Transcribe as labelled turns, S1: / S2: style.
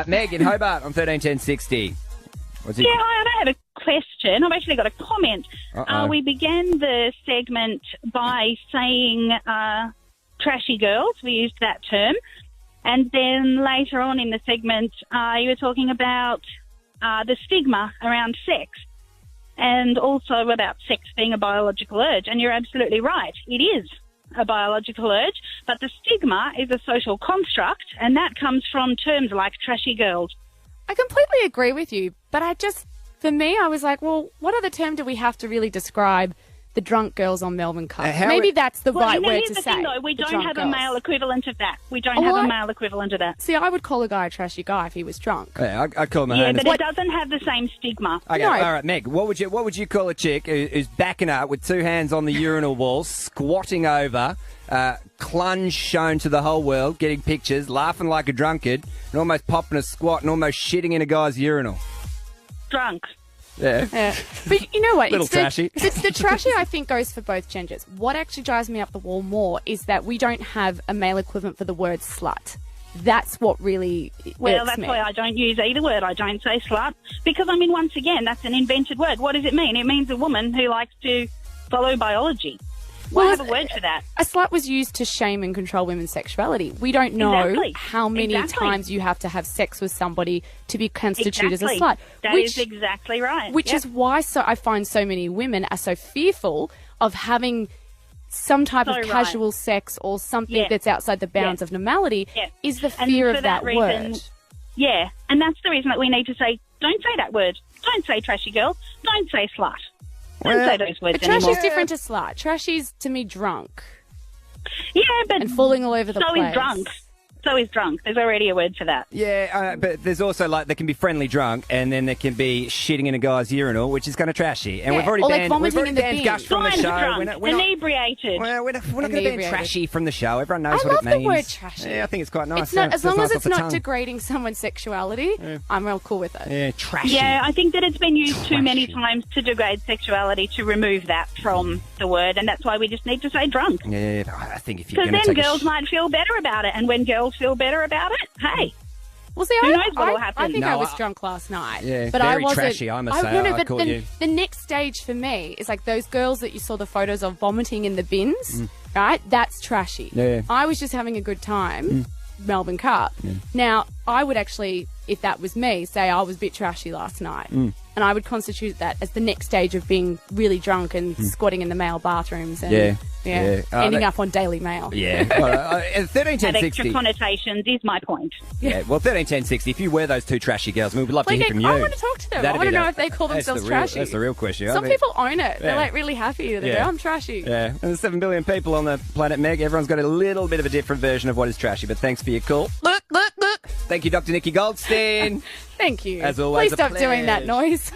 S1: Meg in Hobart on 131060.
S2: Yeah, hi, I don't have a question. I've actually got a comment. We began the segment by saying trashy girls. We used that term. And then later on in the segment, you were talking about the stigma around sex and also about sex being a biological urge. And you're absolutely right. It is a biological urge, but the stigma is a social construct, and that comes from terms like trashy girls.
S3: I completely agree with you, but for me, I was like, well, what other term do we have to really describe the drunk girls on Melbourne Cup? Maybe that's the right word to say.
S2: Thing, though, we don't have a male equivalent of that. We don't have a male equivalent of that.
S3: See, I would call a guy a trashy guy if he was drunk.
S1: Yeah, I'd call him a
S2: Yeah, but it doesn't have the same stigma.
S1: Okay,
S3: no.
S1: All right, Meg, what would you call a chick who's backing up with two hands on the urinal wall, squatting over, clunge shown to the whole world, getting pictures, laughing like a drunkard, and almost popping a squat and almost shitting in a guy's urinal?
S2: Drunk.
S1: Yeah.
S3: But you know what?
S1: Little trashy.
S3: It's the trashy, I think, goes for both genders. What actually drives me up the wall more is that we don't have a male equivalent for the word slut. That's what really
S2: Well, that's why I don't use either word. I don't say slut because, once again, that's an invented word. What does it mean? It means a woman who likes to follow biology. Well, I have a word for that.
S3: A slut was used to shame and control women's sexuality. We don't know how many times you have to have sex with somebody to be constituted as a slut.
S2: That is exactly right.
S3: Which is why I find so many women are so fearful of having some type of casual sex or something that's outside the bounds of normality is the fear of that word.
S2: Yeah, and that's the reason that we need to say, don't say that word. Don't say trashy girl. Don't say slut. Don't say those words anymore.
S3: Trashy's different to slut. Trashy's, to me, drunk.
S2: Yeah, but...
S3: And falling all over the place.
S2: So is drunk. So is drunk. There's already a word for that.
S1: Yeah, but there's also, there can be friendly drunk, and then there can be shitting in a guy's urinal, which is kind of trashy. And we've already banned Gus from the show.
S2: Drunk, inebriated.
S1: Well, we're not going to ban trashy from the show. Everyone knows what it means.
S3: I love the word trashy.
S1: Yeah, I think it's quite nice.
S3: It's not, as long as it's not degrading someone's sexuality, I'm real cool with it.
S1: Yeah, trashy.
S2: Yeah, I think that it's been used too many times to degrade sexuality to remove that from the word, and that's why we just need to say drunk.
S1: Yeah, I think if you're going to
S2: because then girls might feel better about it, and when girls feel better about it, hey.
S3: Well, see,
S2: who knows what will happen?
S3: I think I was drunk last night.
S1: Yeah,
S3: but
S1: very
S3: I wasn't,
S1: trashy, I must say. I caught you.
S3: The next stage for me is like those girls that you saw the photos of vomiting in the bins, right? That's trashy.
S1: Yeah.
S3: I was just having a good time, Melbourne Cup. Yeah. Now, I would actually, if that was me, say I was a bit trashy last night. And I would constitute that as the next stage of being really drunk and squatting in the male bathrooms and ending up on Daily Mail.
S1: Yeah. Well, 131060.
S2: Extra connotations is my point.
S1: Yeah. Well, 131060. If you were those two trashy girls, we'd love to hear from you.
S3: I want to talk to them. I want to know if they call themselves trashy.
S1: That's the real question.
S3: Some people own it. They're really happy that they're, I'm trashy.
S1: Yeah. And there's 7 billion people on the planet, Meg. Everyone's got a little bit of a different version of what is trashy, but thanks for your call. Look. Thank you, Dr. Nikki Goldstein.
S3: Thank you.
S1: As always,
S3: Please stop doing that noise.